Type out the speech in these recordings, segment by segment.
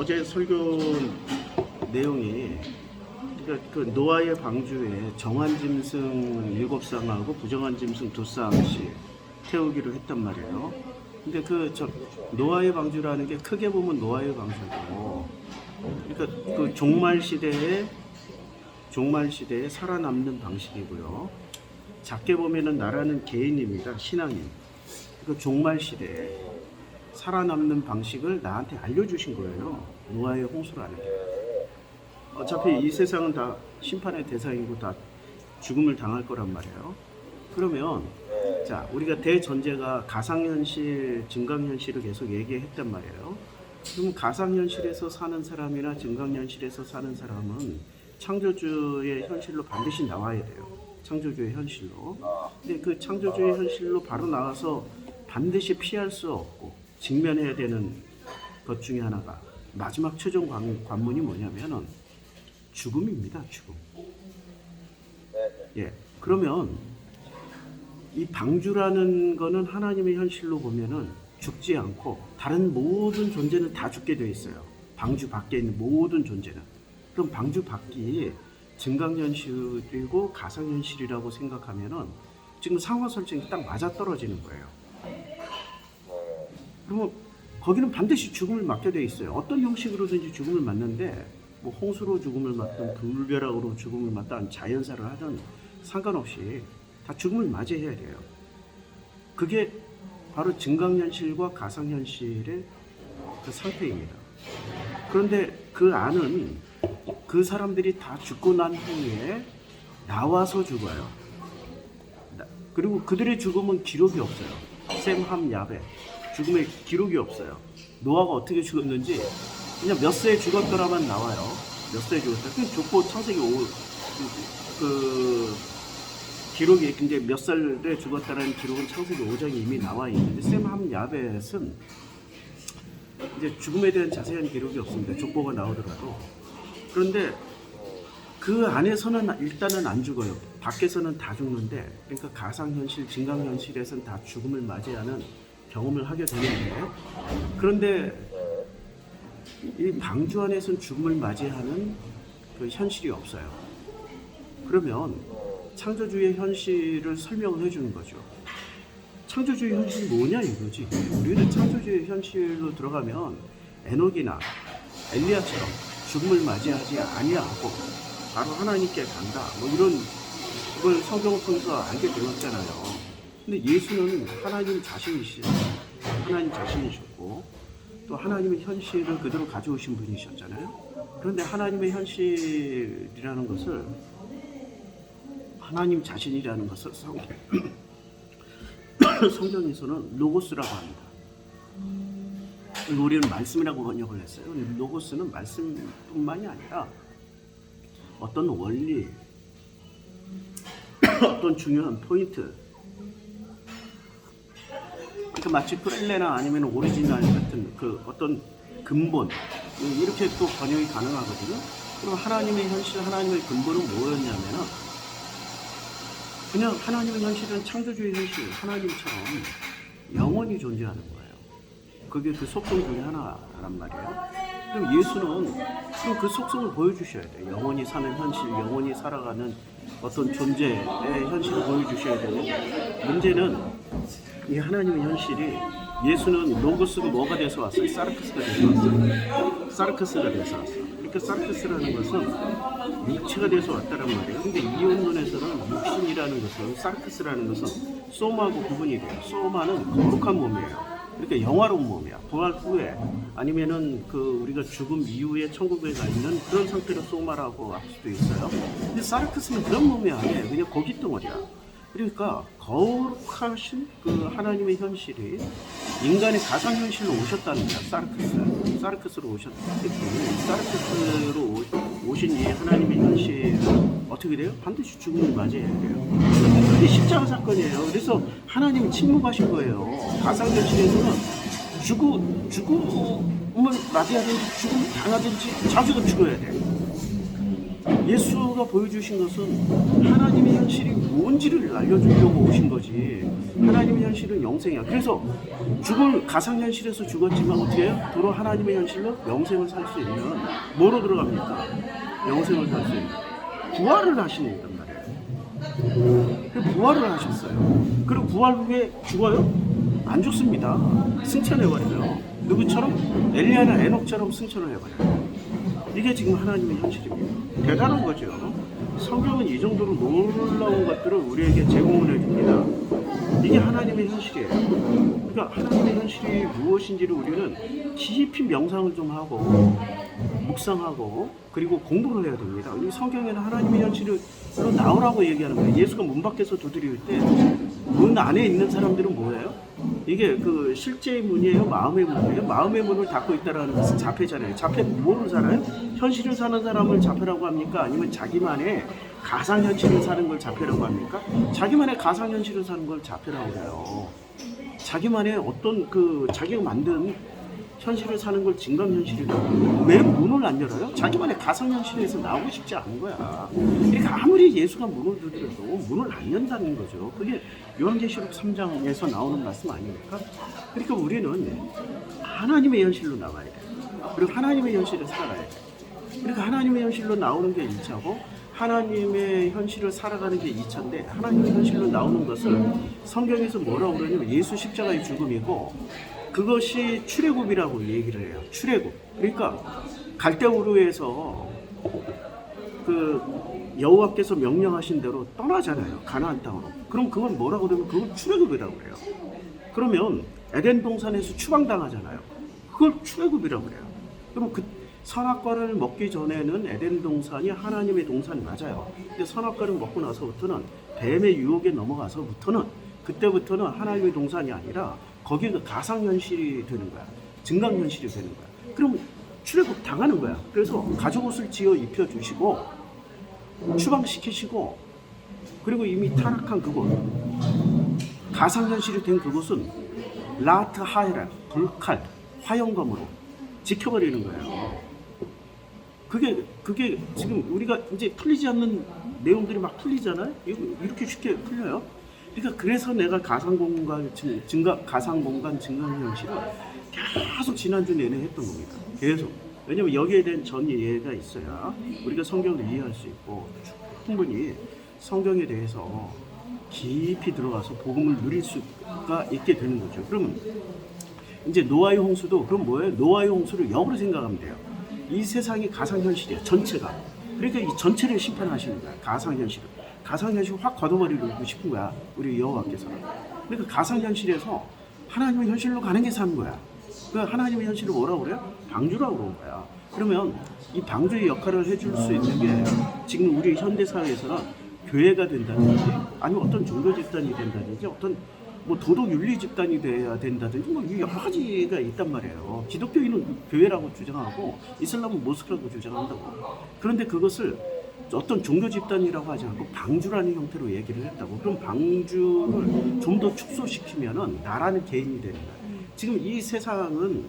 어제 설교 내용이 그러니까 그 노아의 방주에 정한 짐승 7쌍하고 부정한 짐승 2쌍씩 태우기로 했단 말이에요. 근데 노아의 방주라는 게 크게 보면 노아의 방주고, 그러니까 그 종말 시대에 살아남는 방식이고요. 작게 보면은 나라는 개인입니다. 신앙인. 그 종말 시대에 살아남는 방식을 나한테 알려주신 거예요. 노아의 홍수라는 게. 어차피 이 세상은 다 심판의 대상이고 다 죽음을 당할 거란 말이에요. 그러면 자, 우리가 대전제가 가상현실, 증강현실을 계속 얘기했단 말이에요. 그럼 가상현실에서 사는 사람이나 증강현실에서 사는 사람은 창조주의 현실로 반드시 나와야 돼요. 창조주의 현실로. 근데 그 창조주의 현실로 바로 나와서 반드시 피할 수 없고 직면해야 되는 것 중에 하나가 마지막 최종 관문이 뭐냐면은 죽음입니다. 죽음. 예. 그러면 이 방주라는 거는 하나님의 현실로 보면은 죽지 않고 다른 모든 존재는 다 죽게 되어 있어요. 방주 밖에 있는 모든 존재는. 그럼 방주 밖이 증강현실이고 가상현실이라고 생각하면은 지금 상호 설정이 딱 맞아떨어지는 거예요. 그러면 거기는 반드시 죽음을 맞게 돼 있어요. 어떤 형식으로든지 죽음을 맞는데 뭐 홍수로 죽음을 맞든 불벼락으로 죽음을 맞든 자연사를 하든 상관없이 다 죽음을 맞이해야 돼요. 그게 바로 증강현실과 가상현실의 그 상태입니다. 그런데 그 안은 그 사람들이 다 죽고 난 후에 나와서 죽어요. 그리고 그들의 죽음은 기록이 없어요. 셈, 함, 야벳. 죽음의 기록이 없어요. 노아가 어떻게 죽었는지 그냥 몇 세에 죽었더라만 나와요. 몇 세에 죽었다. 그 족보 창세기 기록이 근데 몇 살에 죽었다는 기록은 창세기 5장에 이미 나와 있는데 셈, 함, 야벳은 이제 죽음에 대한 자세한 기록이 없습니다. 족보가 나오더라도. 그런데 그 안에서는 일단은 안 죽어요. 밖에서는 다 죽는데, 그러니까 가상현실, 증강현실에서는 다 죽음을 맞이하는 경험을 하게 되는데, 그런데 이 방주 안에서는 죽음을 맞이하는 그 현실이 없어요. 그러면 창조주의 현실을 설명을 해주는 거죠. 창조주의 현실이 뭐냐 이거지. 우리는 창조주의 현실로 들어가면 에녹이나 엘리야처럼 죽음을 맞이하지 아니하고 바로 하나님께 간다. 뭐 이런 걸 성경을 통해서 알게 되었잖아요. 근데 예수는 하나님 자신이셨고 또 하나님의 현실을 그대로 가져오신 분이셨잖아요. 그런데 하나님의 현실이라는 것을 하나님 자신이라는 것을 성경에서는 로고스라고 합니다. 우리는 말씀이라고 번역을 했어요. 로고스는 말씀뿐만이 아니라 어떤 원리, 어떤 중요한 포인트, 그러니까 마치 프렐레나 아니면 오리지널 같은 그 어떤 근본, 이렇게 또 번역이 가능하거든요. 그럼 하나님의 현실, 하나님의 근본은 뭐였냐면은 그냥 하나님의 현실은 창조주의 현실, 하나님처럼 영원히 존재하는 거예요. 그게 그 속성 중에 하나란 말이에요. 그럼 예수는 그럼 그 속성을 보여주셔야 돼요. 영원히 사는 현실, 영원히 살아가는 어떤 존재의 현실을 보여주셔야 되고, 문제는 이 하나님의 현실이 예수는 로고스가 뭐가 돼서 왔어요? 사르크스가 돼서 왔어요. 사르크스가 돼서 왔어요. 그러니까 사르크스라는 것은 육체가 돼서 왔다는 말이에요. 근데 이혼론에서는 육신이라는 것은, 사르크스라는 것은 소마하고 구분이 돼요. 소마는 거룩한 몸이에요. 그러니까 영화로운 몸이야. 부활 후에 아니면은 우리가 죽음 이후에 천국에 가 있는 그런 상태로 소마라고 할 수도 있어요. 근데 사르크스는 그런 몸이 아니에요. 그냥 고깃덩어리야. 그러니까 거룩하신 그 하나님의 현실이 인간의 가상현실로 오셨다는 거야. 사르크스로 오셨기 때문에 사르크스로 오신 이 하나님의 현실은 어떻게 돼요? 반드시 죽음을 맞이해야 돼요. 이게 십자가 사건이에요. 그래서 하나님이 침묵하신 거예요. 가상현실에서는 죽음을 맞이하든지 죽음을 당하든지 자주가 죽어야 돼. 예수가 보여주신 것은 하나님의 현실이 뭔지를 알려주려고 오신 거지. 하나님의 현실은 영생이야. 그래서 죽을 가상현실에서 죽었지만 어떻게 해요? 도로 하나님의 현실로 영생을 살 수 있는 뭐로 들어갑니까? 영생을 살 수 있는 부활을 하시는 단 말이에요. 부활을 하셨어요. 그리고 부활 후에 죽어요? 안 죽습니다. 승천해버려요. 누구처럼? 엘리야나 에녹처럼 승천을 해버려요. 이게 지금 하나님의 현실입니다. 대단한 거죠. 성경은 이 정도로 놀라운 것들을 우리에게 제공을 해줍니다. 이게 하나님의 현실이에요. 그러니까 하나님의 현실이 무엇인지를 우리는 깊이 명상을 좀 하고 묵상하고 그리고 공부를 해야 됩니다. 이 성경에는 하나님의 현실로 나오라고 얘기하는 거예요. 예수가 문 밖에서 두드릴 때 문 안에 있는 사람들은 뭐예요? 이게 그 실제의 문이에요? 마음의 문이에요? 마음의 문을 닫고 있다는 것은 자폐잖아요. 자폐는 뭐를 살아요? 현실을 사는 사람을 자폐라고 합니까? 아니면 자기만의 가상현실을 사는 걸 자폐라고 합니까? 자기만의 가상현실을 사는 걸 자폐라고 해요. 자기만의 어떤 그 자기가 만든 현실을 사는 걸 증강현실이라고. 왜 문을 안 열어요? 자기만의 가상현실에서 나오고 싶지 않은 거야. 그러니까 아무리 예수가 문을 두드려도 문을 안 연다는 거죠. 그게 요한계시록 3장에서 나오는 말씀 아닙니까? 그러니까 우리는 하나님의 현실로 나와야 돼. 그리고 하나님의 현실을 살아가야 돼. 그러니까 하나님의 현실로 나오는 게 1차고 하나님의 현실을 살아가는 게 2차인데 하나님의 현실로 나오는 것을 성경에서 뭐라고 그러냐면 예수 십자가의 죽음이고 그것이 출애굽이라고 얘기를 해요. 출애굽. 그러니까 갈대우르에서 그 여호와께서 명령하신 대로 떠나잖아요. 가나안 땅으로. 그럼 그건 뭐라고 그러면 그걸 출애굽이라고 그래요. 그러면 에덴 동산에서 추방당하잖아요. 그걸 출애굽이라고 그래요. 그럼 그 선악과를 먹기 전에는 에덴 동산이 하나님의 동산이 맞아요. 근데 선악과를 먹고 나서부터는 뱀의 유혹에 넘어가서부터는 그때부터는 하나님의 동산이 아니라 거기가 가상현실이 되는 거야. 증강현실이 되는 거야. 그럼 출애굽 당하는 거야. 그래서 가죽옷을 지어 입혀주시고 추방시키시고 그리고 이미 타락한 그곳 가상현실이 된 그곳은 라트 하이라 불칼 화영검으로 지켜버리는 거예요. 그게 지금 우리가 이제 풀리지 않는 내용들이 막 풀리잖아요. 이렇게 쉽게 풀려요. 그러니까 그래서 내가 가상공간 증강현실을 계속 지난주 내내 했던 겁니다. 계속. 왜냐면 여기에 대한 전 이해가 있어야 우리가 성경을 이해할 수 있고 충분히 성경에 대해서 깊이 들어가서 복음을 누릴 수가 있게 되는 거죠. 그러면 이제 노아의 홍수도 그럼 뭐예요? 노아의 홍수를 역으로 생각하면 돼요. 이 세상이 가상현실이야. 전체가. 그러니까 이 전체를 심판하시는 거야. 가상현실을. 가상현실을 확 걷어버리고 싶은 거야. 우리 여호와께서는. 그러니까 가상현실에서 하나님의 현실로 가는 게 사는 거야. 그 하나님의 현실을 뭐라고 그래요? 방주라고 그러는 거야. 그러면 이 방주의 역할을 해줄 수 있는 게 지금 우리 현대사회에서는 교회가 된다든지 아니면 어떤 종교 집단이 된다든지 어떤 뭐 도덕 윤리 집단이 돼야 된다든지 뭐 여러 가지가 있단 말이에요. 기독교인은 교회라고 주장하고 이슬람은 모스크라고 주장한다고. 그런데 그것을 어떤 종교 집단이라고 하지 않고 방주라는 형태로 얘기를 했다고. 그럼 방주를 좀 더 축소시키면은 나라는 개인이 되는 거야. 지금 이 세상은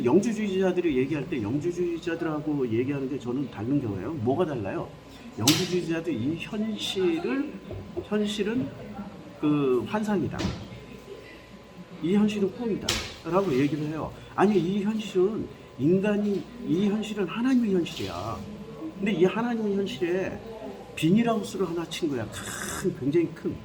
영주주의자들이 얘기할 때 영주주의자들하고 얘기하는 게 저는 다른 경우예요. 뭐가 달라요? 영주주의자들 이 현실은 그 환상이다. 이 현실은 꿈이다. 라고 얘기를 해요. 아니 이 현실은 이 현실은 하나님의 현실이야. 근데 이 하나님의 현실에 비닐하우스를 하나 친 거야. 굉장히 큰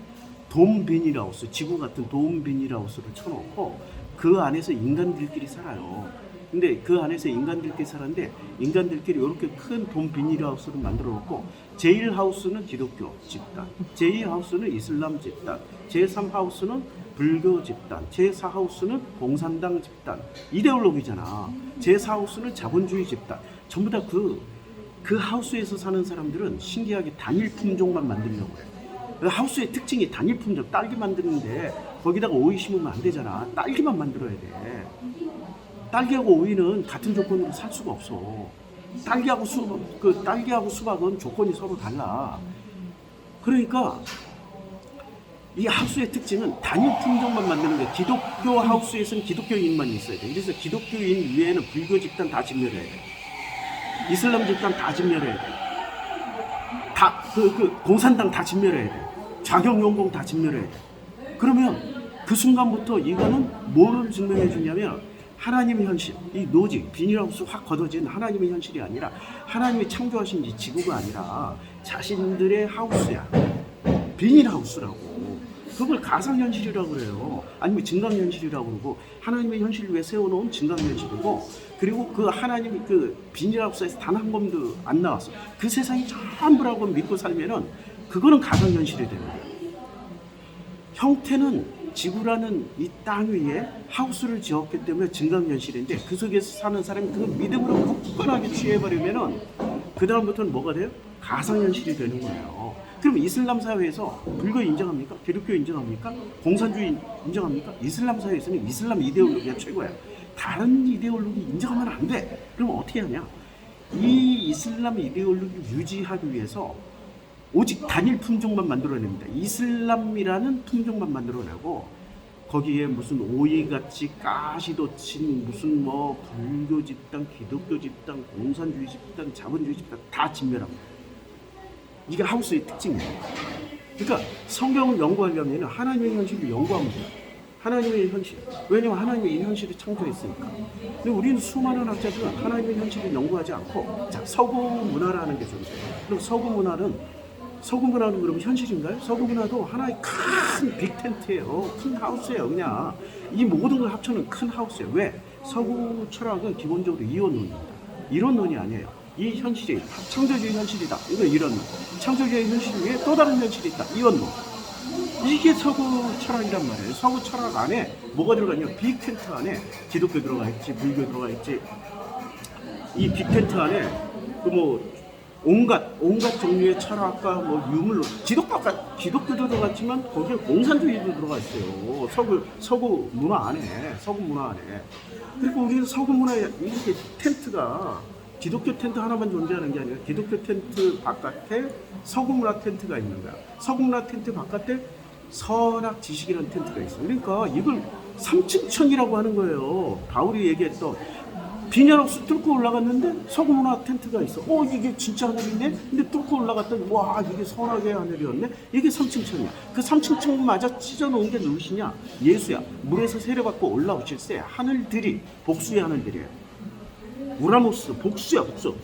돔 비닐하우스, 지구 같은 돔 비닐하우스를 쳐놓고 그 안에서 인간들끼리 살아요. 근데 그 안에서 인간들끼리 살았는데 인간들끼리 이렇게 큰 돔 비닐하우스를 만들어 놓고 제1하우스는 기독교 집단, 제2하우스는 이슬람 집단, 제3하우스는 불교 집단, 제4하우스는 공산당 집단, 이데올로기잖아. 제4하우스는 자본주의 집단. 전부 다 그 하우스에서 사는 사람들은 신기하게 단일 품종만 만들려고 해요. 그 하우스의 특징이 단일 품종, 딸기 만드는데 거기다가 오이 심으면 안 되잖아. 딸기만 만들어야 돼. 딸기하고 오이는 같은 조건으로 살 수가 없어. 딸기하고 수박은 조건이 서로 달라. 그러니까 이 하우스의 특징은 단일 품종만 만드는 거야. 기독교 하우스에서는 기독교인만 있어야 돼. 그래서 기독교인 위에는 불교 집단 다 진멸해야 돼. 이슬람 집단 다 진멸해야 돼. 공산당 다 진멸해야 돼. 자경용공 다 진멸해야 돼. 그러면 그 순간부터 이거는 뭐를 증명해 주냐면 하나님의 현실, 이 노직, 비닐하우스 확 걷어진 하나님의 현실이 아니라 하나님이 창조하신 이 지구가 아니라 자신들의 하우스야. 비닐하우스라고. 그걸 가상현실이라고 그래요. 아니면 증강현실이라고 그러고 하나님의 현실을 위해 세워놓은 증강현실이고 그리고 그 하나님이 그 비닐하우스에서 단 한 번도 안 나왔어. 그 세상이 전부라고 믿고 살면은 그거는 가상현실이 되는 거예요. 형태는 지구라는 이 땅 위에 하우스를 지었기 때문에 증강현실인데 그 속에서 사는 사람이 그 믿음으로 굳건하게 취해버리면은 그 다음부터는 뭐가 돼요? 가상현실이 되는 거예요. 그럼 이슬람 사회에서 불교 인정합니까? 기독교 인정합니까? 공산주의 인정합니까? 이슬람 사회에서는 이슬람 이데올로기가 최고야. 다른 이데올로기 인정하면 안 돼. 그럼 어떻게 하냐? 이 이슬람 이데올로기 유지하기 위해서 오직 단일 품종만 만들어냅니다. 이슬람이라는 품종만 만들어내고 거기에 무슨 오이같이 가시도 친 무슨 뭐 불교 집단, 기독교 집단, 공산주의 집단, 자본주의 집단 다 진멸합니다. 이게 하우스의 특징이에요. 그러니까 성경을 연구하려면 하나님의 현실을 연구하면 돼요. 하나님의 현실. 왜냐면 하나님이 이 현실을 창조했으니까. 근데 우리는 수많은 학자들은 하나님의 현실을 연구하지 않고 자, 서구 문화라는 게 존재해요. 그럼 서구 문화는 그러면 현실인가요? 서구 문화도 하나의 큰 빅텐트예요. 큰 하우스예요. 그냥 이 모든 걸 합쳐놓은 큰 하우스예요. 왜? 서구 철학은 기본적으로 이원론입니다. 이론론이 아니에요. 이 현실이 창조주의 현실이다. 이거 이론론. 창조주의 현실 위에 또 다른 현실이 있다. 이원론. 이게 서구 철학이란 말이에요. 서구 철학 안에 뭐가 들어가냐? 빅텐트 안에 기독교 들어가 있지, 불교 들어가 있지. 이 빅텐트 안에 온갖 종류의 철학과 뭐 유물론, 기독교도 들어갔지만 거기에 공산주의도 들어가 있어요. 서구 문화 안에. 그리고 우리는 서구 문화에 이렇게 텐트가 기독교 텐트 하나만 존재하는 게 아니라 기독교 텐트 바깥에 서구 문화 텐트가 있는 거야. 서구 문화 텐트 바깥에 선악 지식이라는 텐트가 있어. 그러니까 이걸 삼층천이라고 하는 거예요. 바울이 얘기했던 비닐하우스 뚫고 올라갔는데 서구 문화 텐트가 있어. 이게 진짜 하늘이네? 근데 뚫고 올라갔더니 와 이게 선악의 하늘이었네? 이게 삼층천이야. 그 삼층천마저 찢어놓은 게 누구시냐? 예수야. 물에서 세례받고 올라오실세 하늘들이 복수의 하늘들이에요. 우라노스 복수야 복수.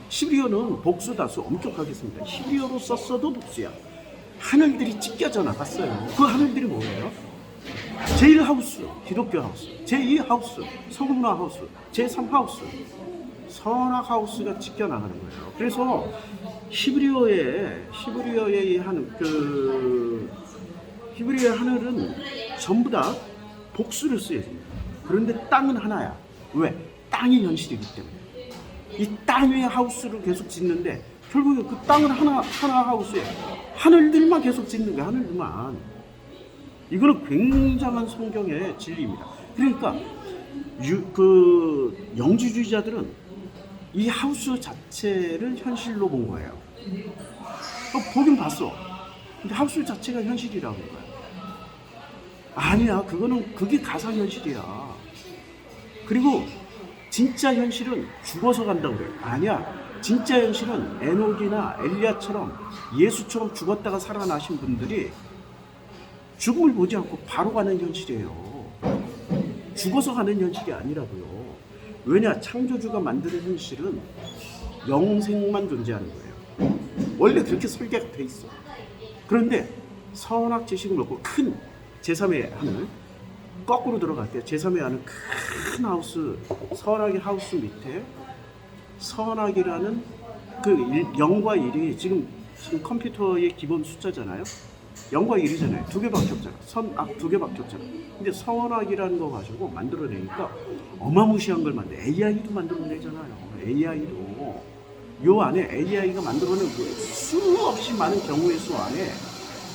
히브리어는 복수다수 엄격하겠습니다. 히브리어로 썼어도 복수야. 하늘들이 찢겨져 나갔어요. 그 하늘들이 뭐예요? 제1하우스 기독교 하우스, 제2하우스 서구문화 하우스, 제3하우스 선악하우스가 찢겨 나가는 거예요. 그래서 히브리어의 하늘은 전부 다 복수를 써야 됩니다. 그런데 땅은 하나야. 왜? 땅이 현실이기 때문에. 이 땅 위에 하우스를 계속 짓는데 결국에 그 땅은 하나 하우스에 하늘들만 계속 짓는 거야. 하늘들만. 이거는 굉장한 성경의 진리입니다. 그러니까 영지주의자들은 이 하우스 자체를 현실로 본 거예요. 보긴 봤어. 근데 하우스 자체가 현실이라고 한 거야. 아니야. 그게 가상현실이야. 그리고 진짜 현실은 죽어서 간다고 그래요. 아니야. 진짜 현실은 에녹이나 엘리야처럼 예수처럼 죽었다가 살아나신 분들이 죽음을 보지 않고 바로 가는 현실이에요. 죽어서 가는 현실이 아니라고요. 왜냐? 창조주가 만드는 현실은 영생만 존재하는 거예요. 원래 그렇게 설계가 돼 있어. 그런데 선악 지식을 놓고 큰 제3의 하늘 거꾸로 들어갈 때 제3의 하늘 큰 하우스, 선악의 하우스 밑에 선악이라는 그 0과 1이 지금 컴퓨터의 기본 숫자잖아요. 0과 1이잖아요. 두 개밖에 없잖아. 선악 두 개밖에 없잖아. 근데 선악이라는 거 가지고 만들어내니까 어마무시한 걸 만들어. AI도 만들어내잖아요. AI도. 요 안에 AI가 만들어낸 수없이 많은 경우의 수 안에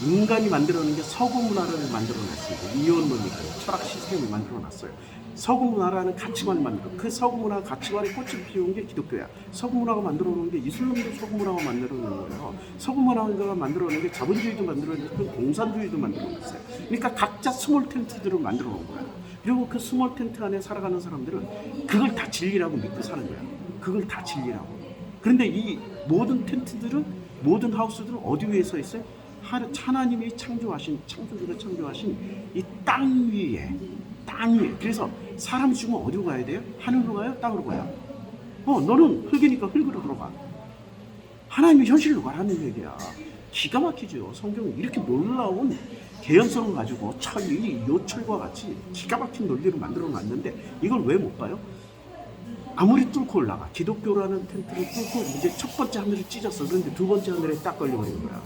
인간이 만들어낸 게 서구 문화를 만들어냈습니다. 이원론이고 철학 시스템을 만들어놨어요. 서구 문화라는 가치관을 만들어. 그 서구 문화 가치관에 꽃을 피운 게 기독교야. 서구 문화가 만들어 놓은 게 이슬람도 서구 문화가 만들어 놓은 거예요. 서구 문화가 만들어 놓은 게 자본주의도 만들어 놓은 게 공산주의도 만들어 놨어요. 그러니까 각자 스몰 텐트들을 만들어 놓은 거예요. 그리고 그 스몰 텐트 안에 살아가는 사람들은 그걸 다 진리라고 믿고 사는 거야. 그걸 다 진리라고. 그런데 이 모든 텐트들은 모든 하우스들은 어디 위에 서 있어요? 하나님이 창조주가 창조하신 이 땅 위에. 그래서 사람이 죽으면 어디로 가야 돼요? 하늘로 가요? 땅으로 가요? 너는 흙이니까 흙으로 들어가. 하나님이 현실로 가라는 얘기야. 기가 막히죠. 성경은 이렇게 놀라운 개연성을 가지고 요철과 같이 기가 막힌 논리를 만들어 놨는데 이걸 왜 못 봐요? 아무리 뚫고 올라가, 기독교라는 텐트를 뚫고 이제 첫 번째 하늘을 찢었어. 그런데 두 번째 하늘에 딱 걸려버린 거야.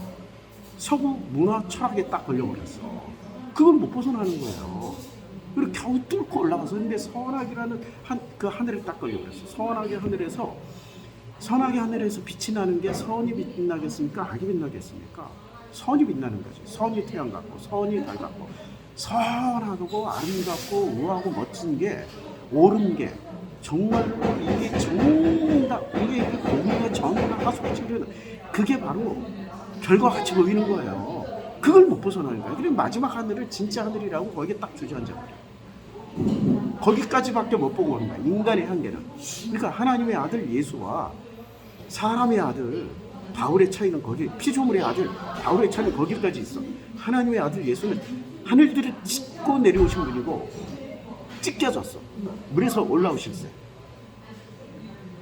서구 문화 철학에 딱 걸려버렸어. 그걸 못 벗어나는 거예요. 그리고 겨우 뚫고 올라가서 근데 선악이라는 그 하늘에 딱 걸려버렸어. 선악의 하늘에서 빛이 나는 게 선이 빛나겠습니까? 악이 빛나겠습니까? 선이 빛나는 거지. 선이 태양 같고 선이 달 같고 선하고 아름답고 우아하고 멋진 게 옳은 게 정말로 이게 정답 이게 공의 정의가 하소치는 그게 바로 별과 같이 보이는 거예요. 그걸 못 벗어나는 거예요. 그리고 마지막 하늘을 진짜 하늘이라고 거기에 딱 주저앉아 버려. 거기까지밖에 못 보고 오는 거야. 인간의 한계는. 그러니까 하나님의 아들 예수와 사람의 아들 바울의 차이는 거기, 피조물의 아들 바울의 차이는 거기까지 있어. 하나님의 아들 예수는 하늘들을 찢고 내려오신 분이고 찢겨졌어. 물에서 올라오셨어요.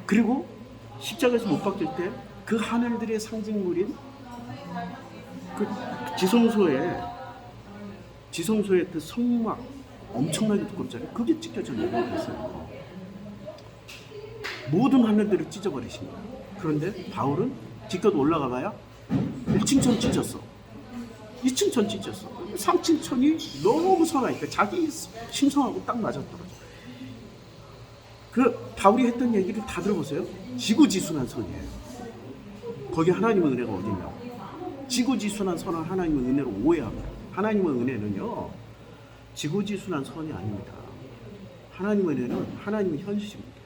그리고 십자가에서 못 박힐 때 그 하늘들의 상징물인 그 지성소의 그 성막 엄청나게 두껍잖아요. 그게 찢겨져 내려오셨어요. 모든 하늘들을 찢어버리신 거예요. 그런데 바울은 기껏 올라가 봐야 1층 천 찢었어. 2층 천 찢었어. 3층 천이 너무 선하니까 자기 심성하고 딱 맞아떨어져. 그 바울이 했던 얘기를 다 들어보세요. 지구지순한 선이에요. 거기 하나님의 은혜가 어딨냐고. 지구지순한 선을 하나님의 은혜로 오해합니다. 하나님의 은혜는요 지구지순한 선이 아닙니다. 하나님의 은혜는 하나님의 현실입니다.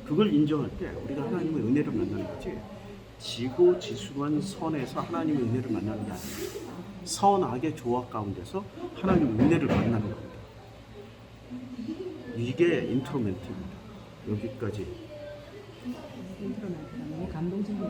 그걸 인정할 때 우리가 하나님의 은혜를 만나는 거지 지고지순한 선에서 하나님의 은혜를 만나는 게 아닙니다. 선악의 조합 가운데서 하나님의 은혜를 만나는 겁니다. 이게 인트로 멘트입니다. 여기까지. 인트로 멘트가 너무 감동적이에요.